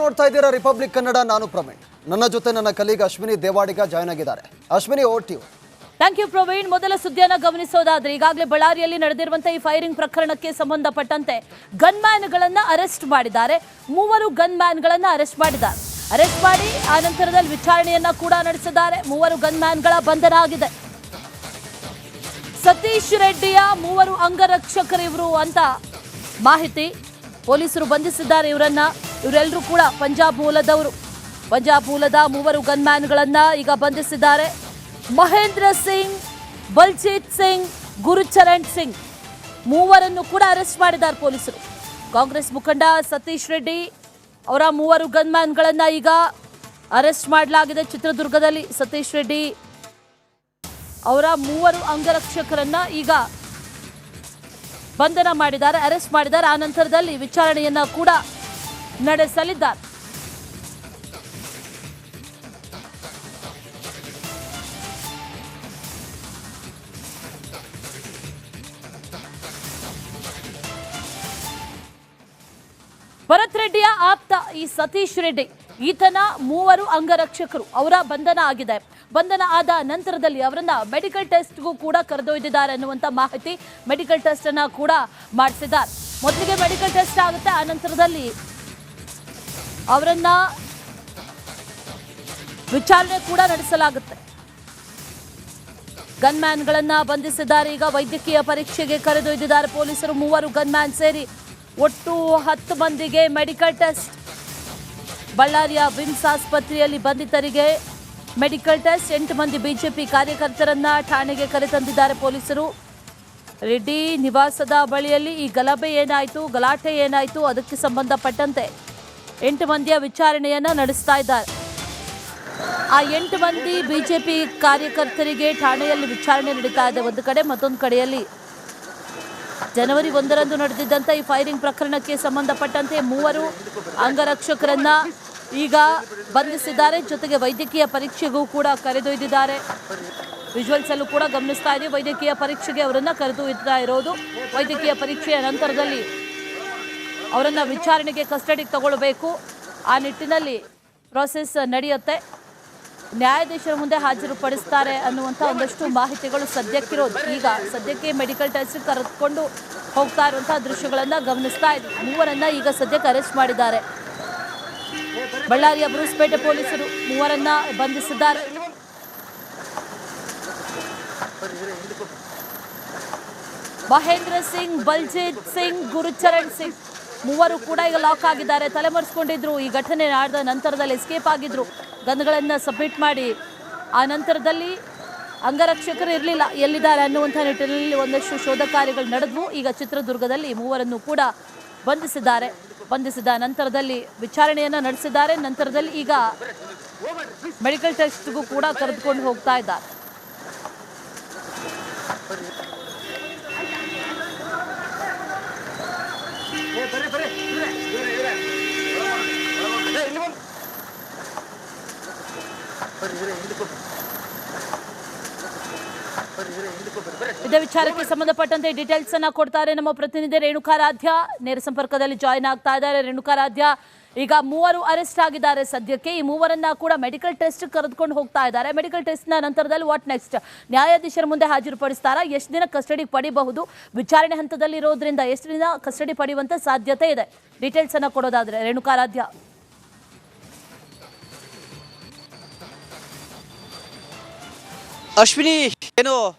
ನೋಡ್ತಾ ಇದ್ದೀರಾ ರಿಪಬ್ಲಿಕ್ ಕನ್ನಡ. ನಾನು ಪ್ರವೀಣ್, ನನ್ನ ಜೊತೆ ನನ್ನ ಕಲೀಗ್ ಅಶ್ವಿನಿ ದೇವಾಡಿಗ ಜಾಯ್ನ್ ಆಗಿದ್ದಾರೆ. Ashwini, over to you. Thank you Praveen. ಮೊದಲ ಸುದ್ದಿಯನ್ನು ಗಮನಿಸೋದಾದ್ರೆ, ಈಗಾಗಲೇ ಬಳ್ಳಾರಿಯಲ್ಲಿ ನಡೆದಿರುವಂತಹ ಈ ಫೈರಿಂಗ್ ಪ್ರಕರಣಕ್ಕೆ ಸಂಬಂಧಪಟ್ಟಂತೆ ಗನ್ಮ್ಯಾನ್ಗಳನ್ನ ಅರೆಸ್ಟ್ ಮಾಡಿದ್ದಾರೆ. 3 ಗನ್ಮ್ಯಾನ್ಗಳನ್ನ ಅರೆಸ್ಟ್ ಮಾಡಿದ್ದಾರೆ. ಅರೆಸ್ಟ್ ಮಾಡಿ ಆ ನಂತರದಲ್ಲಿ ವಿಚಾರಣೆಯನ್ನ ಕೂಡ ನಡೆಸಿದ್ದಾರೆ. 3 ಗನ್ಮ್ಯಾನ್ಗಳ ಬಂಧನ ಆಗಿದೆ. ಸತೀಶ್ ರೆಡ್ಡಿಯ 3 ಅಂಗರಕ್ಷಕರು ಇವರು ಅಂತ ಮಾಹಿತಿ. ಪೊಲೀಸರು ಬಂಧಿಸಿದ್ದಾರೆ ಇವರನ್ನ. ಇವರೆಲ್ಲರೂ ಕೂಡ ಪಂಜಾಬ್ ಮೂಲದವರು. ಪಂಜಾಬ್ ಮೂಲದ 3 ಗನ್ಮ್ಯಾನ್ಗಳನ್ನ ಈಗ ಬಂಧಿಸಿದ್ದಾರೆ. ಮಹೇಂದ್ರ ಸಿಂಗ್, ಬಲ್ಜೀತ್ ಸಿಂಗ್, ಗುರುಚರಣ್ ಸಿಂಗ್, 3ರನ್ನು ಕೂಡ ಅರೆಸ್ಟ್ ಮಾಡಿದ್ದಾರೆ ಪೊಲೀಸರು. ಕಾಂಗ್ರೆಸ್ ಮುಖಂಡ ಸತೀಶ್ ರೆಡ್ಡಿ ಅವರ 3 ಗನ್ಮ್ಯಾನ್ಗಳನ್ನ ಈಗ ಅರೆಸ್ಟ್ ಮಾಡಲಾಗಿದೆ ಚಿತ್ರದುರ್ಗದಲ್ಲಿ. ಸತೀಶ್ ರೆಡ್ಡಿ ಅವರ 3 ಅಂಗರಕ್ಷಕರನ್ನ ಈಗ ಬಂಧನ ಮಾಡಿದ್ದಾರೆ, ಅರೆಸ್ಟ್ ಮಾಡಿದ್ದಾರೆ. ಆ ನಂತರದಲ್ಲಿ ವಿಚಾರಣೆಯನ್ನ ಕೂಡ ನಡೆಸಲಿದ್ದಾರೆ. ಭರತ್ ರೆಡ್ಡಿಯ ಆಪ್ತ ಈ ಸತೀಶ್ ರೆಡ್ಡಿ, ಈತನ 3 ಅಂಗರಕ್ಷಕರು ಅವರ ಬಂಧನ ಆಗಿದೆ. ಬಂಧನ ಆದ ನಂತರದಲ್ಲಿ ಅವರನ್ನ ಮೆಡಿಕಲ್ ಟೆಸ್ಟ್ಗೂ ಕೂಡ ಕರೆದೊಯ್ದಿದ್ದಾರೆ ಅನ್ನುವಂಥ ಮಾಹಿತಿ. ಮೆಡಿಕಲ್ ಟೆಸ್ಟ್ ಅನ್ನ ಕೂಡ ಮಾಡಿಸಿದ್ದಾರೆ. ಮೊದಲಿಗೆ ಮೆಡಿಕಲ್ ಟೆಸ್ಟ್ ಆಗುತ್ತೆ, ಆ ನಂತರದಲ್ಲಿ ಅವರನ್ನ ವಿಚಾರಣೆ ಕೂಡ ನಡೆಸಲಾಗುತ್ತೆ. ಗನ್ಮ್ಯಾನ್ಗಳನ್ನ ಬಂಧಿಸಿದ್ದಾರೆ. ಈಗ ವೈದ್ಯಕೀಯ ಪರೀಕ್ಷೆಗೆ ಕರೆದೊಯ್ದಿದ್ದಾರೆ ಪೊಲೀಸರು. 3 ಗನ್ಮ್ಯಾನ್ ಸೇರಿ ಒಟ್ಟು 10 ಮಂದಿಗೆ ಮೆಡಿಕಲ್ ಟೆಸ್ಟ್. ಬಳ್ಳಾರಿಯ ವಿಮ್ಸ್ ಆಸ್ಪತ್ರೆಯಲ್ಲಿ ಬಂಧಿತರಿಗೆ ಮೆಡಿಕಲ್ ಟೆಸ್ಟ್. 8 ಮಂದಿ ಬಿಜೆಪಿ ಕಾರ್ಯಕರ್ತರನ್ನ ಠಾಣೆಗೆ ಕರೆತಂದಿದ್ದಾರೆ ಪೊಲೀಸರು. ರೆಡ್ಡಿ ನಿವಾಸದ ಬಳಿಯಲ್ಲಿ ಈ ಗಲಾಟೆ ಏನಾಯಿತು ಅದಕ್ಕೆ ಸಂಬಂಧಪಟ್ಟಂತೆ 8 ಮಂದಿಯ ವಿಚಾರಣೆಯನ್ನ ನಡೆಸ್ತಾ ಇದ್ದಾರೆ. ಆ 8 ಮಂದಿ ಬಿಜೆಪಿ ಕಾರ್ಯಕರ್ತರಿಗೆ ಠಾಣೆಯಲ್ಲಿ ವಿಚಾರಣೆ ನಡೀತಾ ಇದೆ ಒಂದು ಕಡೆ. ಮತ್ತೊಂದು ಕಡೆಯಲ್ಲಿ ಜನವರಿ 1ರಂದು ನಡೆದಿದ್ದಂಥ ಈ ಫೈರಿಂಗ್ ಪ್ರಕರಣಕ್ಕೆ ಸಂಬಂಧಪಟ್ಟಂತೆ 3 ಅಂಗರಕ್ಷಕರನ್ನ ಈಗ ಬಂಧಿಸಿದ್ದಾರೆ. ಜೊತೆಗೆ ವೈದ್ಯಕೀಯ ಪರೀಕ್ಷೆಗೂ ಕೂಡ ಕರೆದೊಯ್ದಿದ್ದಾರೆ. ವಿಜುವಲ್ಸ್ ಅಲ್ಲೂ ಕೂಡ ಗಮನಿಸ್ತಾ ಇದ್ದೀವಿ. ವೈದ್ಯಕೀಯ ಪರೀಕ್ಷೆಗೆ ಅವರನ್ನ ಕರೆದೊಯ್ತಾ ಇರೋದು. ವೈದ್ಯಕೀಯ ಪರೀಕ್ಷೆಯ ನಂತರದಲ್ಲಿ ಅವರನ್ನ ವಿಚಾರಣೆಗೆ ಕಸ್ಟಡಿಗೆ ತಗೊಳ್ಬೇಕು. ಆ ನಿಟ್ಟಿನಲ್ಲಿ ಪ್ರಾಸೆಸ್ ನಡೆಯುತ್ತೆ. ನ್ಯಾಯಾಧೀಶರ ಮುಂದೆ ಹಾಜರುಪಡಿಸ್ತಾರೆ ಅನ್ನುವಂಥ ಒಂದಷ್ಟು ಮಾಹಿತಿಗಳು ಸದ್ಯಕ್ಕಿರೋದು. ಈಗ ಸದ್ಯಕ್ಕೆ ಮೆಡಿಕಲ್ ಟೆಸ್ಟ್ ಕರೆದುಕೊಂಡು ಹೋಗ್ತಾ ಇರುವಂತಹ ದೃಶ್ಯಗಳನ್ನು ಗಮನಿಸ್ತಾ ಇದ್ದೀವಿ. 3ರನ್ನ ಈಗ ಸದ್ಯಕ್ಕೆ ಅರೆಸ್ಟ್ ಮಾಡಿದ್ದಾರೆ. ಬಳ್ಳಾರಿಯ ಬ್ರೂಸ್ಪೇಟೆ ಪೊಲೀಸರು 3ರನ್ನ ಬಂಧಿಸಿದ್ದಾರೆ. ಮಹೇಂದ್ರ ಸಿಂಗ್, ಬಲ್ಜೀತ್ ಸಿಂಗ್, ಗುರುಚರಣ್ ಸಿಂಗ್ 3 ಕೂಡ ಈಗ ಲಾಕ್ ಆಗಿದ್ದಾರೆ. ತಲೆಮರೆಸ್ಕೊಂಡಿದ್ರು. ಈ ಘಟನೆ ನಡೆದ ನಂತರದಲ್ಲಿ ಎಸ್ಕೇಪ್ ಆಗಿದ್ರು. ಗನ್ಗಳನ್ನು ಸಬ್ಮಿಟ್ ಮಾಡಿ ಆ ನಂತರದಲ್ಲಿ ಅಂಗರಕ್ಷಕರು ಇರಲಿಲ್ಲ, ಎಲ್ಲಿದ್ದಾರೆ ಅನ್ನುವಂಥ ನಿಟ್ಟಿನಲ್ಲಿ ಒಂದಷ್ಟು ಶೋಧ ಕಾರ್ಯಗಳು ನಡೆದವು. ಈಗ ಚಿತ್ರದುರ್ಗದಲ್ಲಿ 3ರನ್ನು ಕೂಡ ಬಂಧಿಸಿದ್ದಾರೆ. ಬಂಧಿಸಿದ ನಂತರದಲ್ಲಿ ವಿಚಾರಣೆಯನ್ನು ನಡೆಸಿದ್ದಾರೆ. ನಂತರದಲ್ಲಿ ಈಗ ಮೆಡಿಕಲ್ ಟೆಸ್ಟ್ಗೂ ಕೂಡ ಕರೆದುಕೊಂಡು ಹೋಗ್ತಾ ಇದ್ದಾರೆ. ಇದೇ ವಿಚಾರಕ್ಕೆ ಸಂಬಂಧಪಟ್ಟಂತೆ ಡೀಟೇಲ್ಸ್ ಅನ್ನ ಕೊಡ್ತಾರೆ ನಮ್ಮ ಪ್ರತಿನಿಧಿ ರೇಣುಕಾರಾಧ್ಯ. ನೇರ ಸಂಪರ್ಕದಲ್ಲಿ ಜಾಯಿನ್ ಆಗ್ತಾ ಇದ್ದಾರೆ. ರೇಣುಕಾರಾಧ್ಯ, ಈಗ 3 ಅರೆಸ್ಟ್ ಆಗಿದ್ದಾರೆ ಸದ್ಯಕ್ಕೆ. ಈ 3ರನ್ನ ಕೂಡ ಮೆಡಿಕಲ್ ಟೆಸ್ಟ್ ಕರೆದುಕೊಂಡು ಹೋಗ್ತಾ ಇದ್ದಾರೆ. ಮೆಡಿಕಲ್ ಟೆಸ್ಟ್ನ ನಂತರದಲ್ಲಿ ವಾಟ್ ನೆಕ್ಸ್ಟ್? ನ್ಯಾಯಾಧೀಶರ ಮುಂದೆ ಹಾಜರುಪಡಿಸ್ತಾರಾ? ಎಷ್ಟು ದಿನ ಕಸ್ಟಡಿ ಪಡಿಬಹುದು? ವಿಚಾರಣೆ ಹಂತದಲ್ಲಿ ಇರೋದ್ರಿಂದ ಎಷ್ಟು ದಿನ ಕಸ್ಟಡಿ ಪಡೆಯುವಂತ ಸಾಧ್ಯತೆ ಇದೆ? ಡೀಟೇಲ್ಸ್ ಅನ್ನ ಕೊಡೋದಾದ್ರೆ ರೇಣುಕಾರಾಧ್ಯ. ಅಶ್ವಿನಿ, ಏನು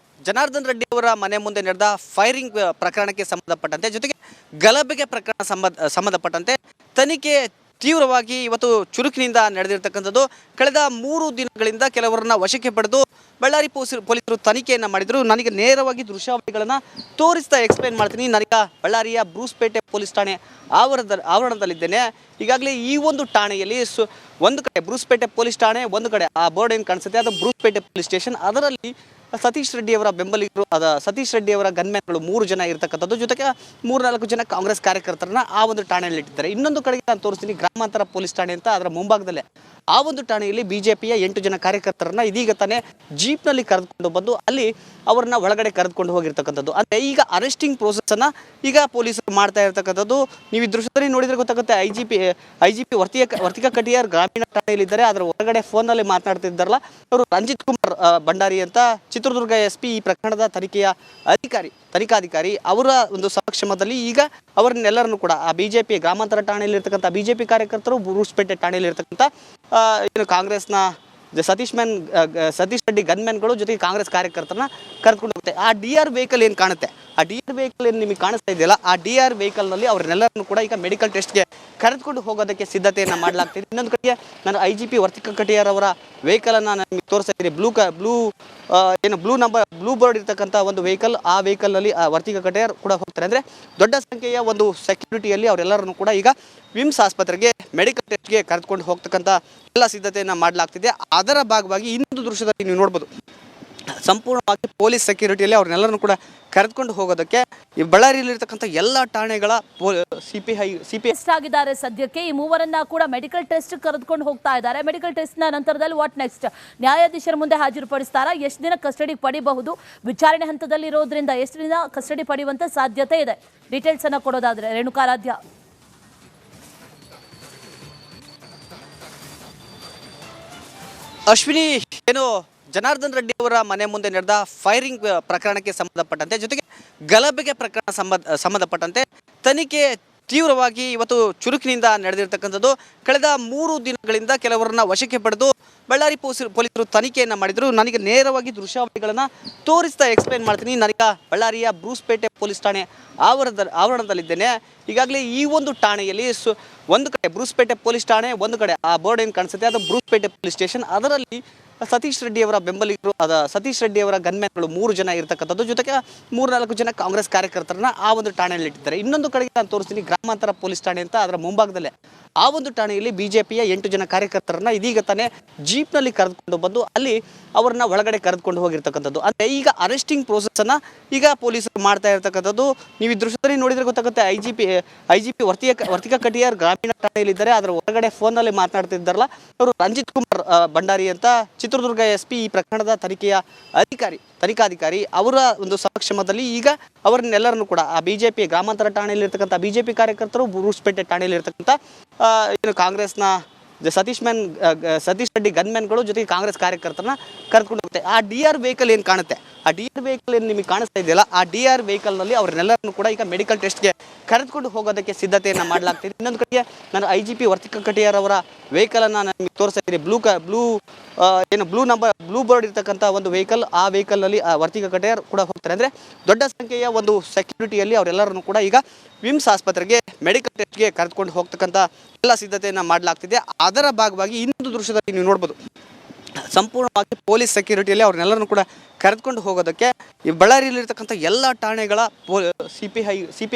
ಜನಾರ್ದನ್ ರೆಡ್ಡಿ ಅವರ ಮನೆ ಮುಂದೆ ನಡೆದ ಫೈರಿಂಗ್ ಪ್ರಕರಣಕ್ಕೆ ಸಂಬಂಧಪಟ್ಟಂತೆ, ಜೊತೆಗೆ ಗಲಭೆಗೆ ಪ್ರಕರಣ ಸಂಬಂಧಪಟ್ಟಂತೆ ತನಿಖೆ ತೀವ್ರವಾಗಿ ಇವತ್ತು ಚುರುಕಿನಿಂದ ನಡೆದಿರ್ತಕ್ಕಂಥದ್ದು. ಕಳೆದ 3 ದಿನಗಳಿಂದ ಕೆಲವರನ್ನ ವಶಕ್ಕೆ ಪಡೆದು ಬಳ್ಳಾರಿ ಪೊಲೀಸರು ತನಿಖೆಯನ್ನು ಮಾಡಿದರು. ನನಗೆ ನೇರವಾಗಿ ದೃಶ್ಯಾವಳಿಗಳನ್ನು ತೋರಿಸ್ತಾ ಎಕ್ಸ್ಪ್ಲೇನ್ ಮಾಡ್ತೀನಿ. ನನಗೆ ಬಳ್ಳಾರಿಯ ಬ್ರೂಸ್ಪೇಟೆ ಪೊಲೀಸ್ ಠಾಣೆ ಆವರಣದಲ್ಲಿದ್ದೇನೆ. ಈಗಾಗಲೇ ಈ ಒಂದು ಠಾಣೆಯಲ್ಲಿ ಒಂದು ಕಡೆ ಬ್ರೂಸ್ಪೇಟೆ ಪೊಲೀಸ್ ಠಾಣೆ, ಒಂದು ಕಡೆ ಆ ಬೋರ್ಡ್ ಏನು ಕಾಣಿಸುತ್ತೆ ಅದು ಬ್ರೂಸ್ಪೇಟೆ ಪೊಲೀಸ್ ಸ್ಟೇಷನ್. ಅದರಲ್ಲಿ ಸತೀಶ್ ರೆಡ್ಡಿ ಅವರ ಬೆಂಬಲಿಗರು, ಸತೀಶ್ ರೆಡ್ಡಿ ಅವರ ಗನ್ಮ್ಯಾನ್ಗಳು 3 ಜನ ಇರತಕ್ಕಂಥದ್ದು. ಜೊತೆಗೆ 3-4 ಜನ ಕಾಂಗ್ರೆಸ್ ಕಾರ್ಯಕರ್ತರನ್ನ ಆ ಒಂದು ಠಾಣೆಯಲ್ಲಿ ಇಟ್ಟಿದ್ದಾರೆ. ಇನ್ನೊಂದು ಕಡೆಗೆ ನಾನು ತೋರಿಸ್ತೀನಿ, ಗ್ರಾಮಾಂತರ ಪೊಲೀಸ್ ಠಾಣೆ ಅಂತ ಅದರ ಮುಂಭಾಗದಲ್ಲೇ ಆ ಒಂದು ಠಾಣೆಯಲ್ಲಿ ಬಿಜೆಪಿಯ 8 ಜನ ಕಾರ್ಯಕರ್ತರನ್ನ ಇದೀಗ ತಾನೇ ಜೀಪ್ನಲ್ಲಿ ಕರೆದುಕೊಂಡು ಬಂದು ಅಲ್ಲಿ ಅವರನ್ನ ಒಳಗಡೆ ಕರೆದುಕೊಂಡು ಹೋಗಿರ್ತಕ್ಕಂಥದ್ದು. ಅಂದರೆ ಈಗ ಅರೆಸ್ಟಿಂಗ್ ಪ್ರೋಸೆಸ್ ಅನ್ನ ಈಗ ಪೊಲೀಸರು ಮಾಡ್ತಾ ಇರ್ತಕ್ಕಂಥದ್ದು. ನೀವು ಈ ದೃಶ್ಯದಲ್ಲಿ ನೋಡಿದ್ರೆ ಗೊತ್ತಾಗುತ್ತೆ. ಐಜಿಪಿ ವರ್ತಿಕಾ ಕಟಿಯಾರ್ ಗ್ರಾಮೀಣ ಠಾಣೆಯಲ್ಲಿದ್ದಾರೆ. ಅದರ ಹೊರಗಡೆ ಫೋನ್ನಲ್ಲಿ ಮಾತನಾಡ್ತಿದ್ದಾರಲ್ಲ, ಅವರು ರಂಜಿತ್ ಕುಮಾರ್ ಭಂಡಾರಿ ಅಂತ ಚಿತ್ರದುರ್ಗ SP ಈ ಪ್ರಕರಣದ ತನಿಖಾಧಿಕಾರಿ ಅವರ ಒಂದು ಸಮಕ್ಷಮದಲ್ಲಿ ಈಗ ಅವರನ್ನೆಲ್ಲರನ್ನು ಕೂಡ ಆ ಬಿಜೆಪಿ ಗ್ರಾಮಾಂತರ ಠಾಣೆಯಲ್ಲಿ ಇರ್ತಕ್ಕಂಥ ಬಿಜೆಪಿ ಕಾರ್ಯಕರ್ತರು, ಬೂರುಸ್ಪೇಟೆ ಠಾಣೆಯಲ್ಲಿ ಇರ್ತಕ್ಕಂಥ ಏನು ಕಾಂಗ್ರೆಸ್ನ ಸತೀಶ್ ರೆಡ್ಡಿ ಗನ್ಮ್ಯಾನ್ಗಳು ಜೊತೆಗೆ ಕಾಂಗ್ರೆಸ್ ಕಾರ್ಯಕರ್ತರನ್ನ ಕರೆದುಕೊಂಡು ಹೋಗುತ್ತೆ. ಆ DR ವೆಹಿಕಲ್ ಏನು ಕಾಣುತ್ತೆ, ಆ DR ವೆಹಿಕಲ್ ಏನು ನಿಮಗೆ ಕಾಣಿಸ್ತಾ ಇದೆಯಲ್ಲ, ಆ DR ವೆಹಿಕಲ್ನಲ್ಲಿ ಅವರನ್ನೆಲ್ಲರನ್ನು ಕೂಡ ಈಗ ಮೆಡಿಕಲ್ ಟೆಸ್ಟ್ಗೆ ಕರೆದುಕೊಂಡು ಹೋಗೋದಕ್ಕೆ ಸಿದ್ಧತೆಯನ್ನು ಮಾಡಲಾಗ್ತಿದೆ. ಇನ್ನೊಂದು ಕಡೆಗೆ ನಾನು IGP ವರ್ತಿಕಾ ಕಟಿಯಾರ್ ಅವರ ವೆಹಿಕಲನ್ನು ನಿಮಗೆ ತೋರಿಸ್ತಾ ಇದ್ದೀನಿ. ಬ್ಲೂ ಬೋರ್ಡ್ ಇರ್ತಕ್ಕಂಥ ಒಂದು ವೆಹಿಕಲ್, ಆ ವೆಹಿಕಲ್ನಲ್ಲಿ ವರ್ತಿಕಾ ಕಟಿಯಾರ್ ಕೂಡ ಹೋಗ್ತಾರೆ. ಅಂದರೆ ದೊಡ್ಡ ಸಂಖ್ಯೆಯ ಒಂದು ಸೆಕ್ಯೂರಿಟಿಯಲ್ಲಿ ಅವರೆಲ್ಲರನ್ನು ಕೂಡ ಈಗ ವಿಮ್ಸ್ ಆಸ್ಪತ್ರೆಗೆ ಮೆಡಿಕಲ್ ಟೆಸ್ಟ್ಗೆ ಕರೆದುಕೊಂಡು ಹೋಗ್ತಕ್ಕಂಥ ಎಲ್ಲ ಸಿದ್ಧತೆಯನ್ನು ಮಾಡಲಾಗ್ತಿದೆ. ಅದರ ಭಾಗವಾಗಿ ಇನ್ನೊಂದು ದೃಶ್ಯದಲ್ಲಿ ನೀವು ನೋಡ್ಬೋದು, ಸಂಪೂರ್ಣವಾಗಿ ಪೊಲೀಸ್ ಸೆಕ್ಯೂರಿಟಿಯಲ್ಲಿ ಅವ್ರನ್ನೆಲ್ಲರನ್ನು ಕೂಡ ಕರೆದುಕೊಂಡು ಹೋಗೋದಕ್ಕೆ ಈ ಬಳ್ಳಾರಿಯಲ್ಲಿರ್ತಕ್ಕಂಥ ಎಲ್ಲ ಠಾಣೆಗಳ ಸಿಪಿ ಆಗಿದ್ದಾರೆ. ಸದ್ಯಕ್ಕೆ ಈ ಮೂವರನ್ನ ಕೂಡ ಮೆಡಿಕಲ್ ಟೆಸ್ಟ್ ಕರೆದುಕೊಂಡು ಹೋಗ್ತಾ ಇದ್ದಾರೆ. ಮೆಡಿಕಲ್ ಟೆಸ್ಟ್ ನ ನಂತರದಲ್ಲಿ ವಾಟ್ ನೆಕ್ಸ್ಟ್? ನ್ಯಾಯಾಧೀಶರ ಮುಂದೆ ಹಾಜರುಪಡಿಸ್ತಾರಾ? ಎಷ್ಟು ದಿನ ಕಸ್ಟಡಿ ಪಡಿಬಹುದು? ವಿಚಾರಣೆ ಹಂತದಲ್ಲಿ ಇರೋದ್ರಿಂದ ಎಷ್ಟು ದಿನ ಕಸ್ಟಡಿ ಪಡೆಯುವಂತ ಸಾಧ್ಯತೆ ಇದೆ? ಡೀಟೇಲ್ಸ್ ಅನ್ನ ಕೊಡೋದಾದ್ರೆ ರೇಣುಕಾರಾಧ್ಯ. ಅಶ್ವಿನಿ, ಏನು ಜನಾರ್ದನ್ ರೆಡ್ಡಿ ಅವರ ಮನೆ ಮುಂದೆ ನಡೆದ ಫೈರಿಂಗ್ ಪ್ರಕರಣಕ್ಕೆ ಸಂಬಂಧಪಟ್ಟಂತೆ ಜೊತೆಗೆ ಗಲಭೆಗೆ ಪ್ರಕರಣ ಸಂಬಂಧಪಟ್ಟಂತೆ ತನಿಖೆ ತೀವ್ರವಾಗಿ ಇವತ್ತು ಚುರುಕಿನಿಂದ ನಡೆದಿರ್ತಕ್ಕಂಥದ್ದು. ಕಳೆದ 3 ದಿನಗಳಿಂದ ಕೆಲವರನ್ನ ವಶಕ್ಕೆ ಪಡೆದು ಬಳ್ಳಾರಿ ಪೊಲೀಸರು ತನಿಖೆಯನ್ನು ಮಾಡಿದರು. ನನಗೆ ನೇರವಾಗಿ ದೃಶ್ಯಾವಳಿಗಳನ್ನು ತೋರಿಸ್ತಾ ಎಕ್ಸ್ಪ್ಲೇನ್ ಮಾಡ್ತೀನಿ. ನನಗೆ ಬಳ್ಳಾರಿಯ ಬ್ರೂಸ್ಪೇಟೆ ಪೊಲೀಸ್ ಠಾಣೆ ಆವರಣದಲ್ಲಿದ್ದೇನೆ. ಈಗಾಗಲೇ ಈ ಒಂದು ಠಾಣೆಯಲ್ಲಿ ಒಂದು ಕಡೆ ಬ್ರೂಸ್ಪೇಟೆ ಪೊಲೀಸ್ ಠಾಣೆ, ಒಂದು ಕಡೆ ಆ ಬೋರ್ಡ್ ಏನು ಕಾಣಿಸುತ್ತೆ ಅದು ಬ್ರೂಸ್ಪೇಟೆ ಪೊಲೀಸ್ ಸ್ಟೇಷನ್. ಅದರಲ್ಲಿ ಸತೀಶ್ ರೆಡ್ಡಿ ಅವರ ಬೆಂಬಲಿಗರು, ಸತೀಶ್ ರೆಡ್ಡಿ ಅವರ ಗನ್ಮ್ಯಾನ್ಗಳು 3 ಜನ ಇರ್ತಕ್ಕಂಥದ್ದು, ಜೊತೆಗೆ 3-4 ಜನ ಕಾಂಗ್ರೆಸ್ ಕಾರ್ಯಕರ್ತರನ್ನ ಆ ಒಂದು ಠಾಣೆಯಲ್ಲಿ ಇಟ್ಟಿದ್ದಾರೆ. ಇನ್ನೊಂದು ಕಡೆಗೆ ನಾನು ತೋರಿಸ್ತೀನಿ, ಗ್ರಾಮಾಂತರ ಪೊಲೀಸ್ ಠಾಣೆ ಅಂತ ಅದರ ಮುಂಭಾಗದಲ್ಲೇ ಆ ಒಂದು ಠಾಣೆಯಲ್ಲಿ ಬಿಜೆಪಿಯ 8 ಜನ ಕಾರ್ಯಕರ್ತರನ್ನ ಇದೀಗ ತಾನೇ ಜೀಪ್ನಲ್ಲಿ ಕರೆದುಕೊಂಡು ಬಂದು ಅಲ್ಲಿ ಅವರನ್ನ ಒಳಗಡೆ ಕರೆದುಕೊಂಡು ಹೋಗಿರ್ತಕ್ಕಂಥದ್ದು. ಅಂದರೆ ಈಗ ಅರೆಸ್ಟಿಂಗ್ ಪ್ರೋಸೆಸ್ ಅನ್ನ ಈಗ ಪೊಲೀಸರು ಮಾಡ್ತಾ ಇರ್ತಕ್ಕಂಥದ್ದು. ನೀವು ಈ ದೃಶ್ಯದಲ್ಲಿ ನೋಡಿದ್ರೆ ಗೊತ್ತಾಗುತ್ತೆ. ಐಜಿಪಿ ವರ್ತಿಕಾ ಕಟಿಯಾರ್ ಗ್ರಾಮೀಣ ಠಾಣೆಯಲ್ಲಿದ್ದಾರೆ. ಅದರ ಹೊರಗಡೆ ಫೋನ್ನಲ್ಲಿ ಮಾತನಾಡ್ತಿದ್ದಾರಲ್ಲ, ಅವರು ರಂಜಿತ್ ಕುಮಾರ್ ಭಂಡಾರಿ ಅಂತ ಚಿತ್ರದುರ್ಗ SP ಈ ಪ್ರಕರಣದ ತನಿಖಾಧಿಕಾರಿ ಅವರ ಒಂದು ಸಮಕ್ಷಮದಲ್ಲಿ ಈಗ ಅವರನ್ನೆಲ್ಲರನ್ನು ಕೂಡ ಆ ಬಿಜೆಪಿ ಗ್ರಾಮಾಂತರ ಠಾಣೆಯಲ್ಲಿ ಇರ್ತಕ್ಕಂಥ ಬಿಜೆಪಿ ಕಾರ್ಯಕರ್ತರು, ಬೂರುಸ್ಪೇಟೆ ಠಾಣೆಯಲ್ಲಿ ಇರ್ತಕ್ಕಂಥ ಏನು ಕಾಂಗ್ರೆಸ್ನ ಸತೀಶ್ ರೆಡ್ಡಿ ಗನ್ಮ್ಯಾನ್ಗಳು ಜೊತೆಗೆ ಕಾಂಗ್ರೆಸ್ ಕಾರ್ಯಕರ್ತರನ್ನ ಕರೆದುಕೊಂಡು ಹೋಗುತ್ತೆ. ಆ DR ವೆಹಿಕಲ್ ಏನು ಕಾಣುತ್ತೆ, ಆ DR ವೆಹಿಕಲ್ ಏನು ನಿಮಗೆ ಕಾಣಿಸ್ತಾ ಇದೆಯಲ್ಲ, ಆ DR ವೆಹಿಕಲ್ನಲ್ಲಿ ಅವರನ್ನೆಲ್ಲರನ್ನು ಕೂಡ ಈಗ ಮೆಡಿಕಲ್ ಟೆಸ್ಟ್ಗೆ ಕರೆದುಕೊಂಡು ಹೋಗೋದಕ್ಕೆ ಸಿದ್ಧತೆಯನ್ನು ಮಾಡಲಾಗ್ತಿದೆ. ಇನ್ನೊಂದು ಕಡೆಗೆ ನಾನು IGP ವರ್ತಿಕಾ ಕಟಿಯಾರ್ ಅವರ ವೆಹಿಕಲನ್ನು ನಿಮಗೆ ತೋರಿಸ್ತಾ ಇದ್ದೀನಿ. ಬ್ಲೂ ಬೋರ್ಡ್ ಇರ್ತಕ್ಕಂಥ ಒಂದು ವೆಹಿಕಲ್, ಆ ವೆಹಿಕಲ್ನಲ್ಲಿ ವರ್ತಿಕಾ ಕಟಿಯಾರ್ ಕೂಡ ಹೋಗ್ತಾರೆ. ಅಂದರೆ ದೊಡ್ಡ ಸಂಖ್ಯೆಯ ಒಂದು ಸೆಕ್ಯೂರಿಟಿಯಲ್ಲಿ ಅವರೆಲ್ಲರನ್ನು ಕೂಡ ಈಗ ವಿಮ್ಸ್ ಆಸ್ಪತ್ರೆಗೆ ಮೆಡಿಕಲ್ ಟೆಸ್ಟ್ಗೆ ಕರೆದುಕೊಂಡು ಹೋಗ್ತಕ್ಕಂಥ ಎಲ್ಲ ಸಿದ್ಧತೆಯನ್ನು ಮಾಡಲಾಗ್ತಿದೆ. ಅದರ ಭಾಗವಾಗಿ ಇನ್ನೊಂದು ದೃಶ್ಯದಲ್ಲಿ ನೀವು ನೋಡ್ಬೋದು, ಸಂಪೂರ್ಣವಾಗಿ ಪೊಲೀಸ್ ಸೆಕ್ಯೂರಿಟಿಯಲ್ಲಿ ಅವ್ರನ್ನೆಲ್ಲರನ್ನು ಕೂಡ ಕರೆದುಕೊಂಡು ಹೋಗೋದಕ್ಕೆ ಈ ಬಳ್ಳಾರಿಯಲ್ಲಿರ್ತಕ್ಕಂಥ ಎಲ್ಲ ಠಾಣೆಗಳ ಸಿಪಿ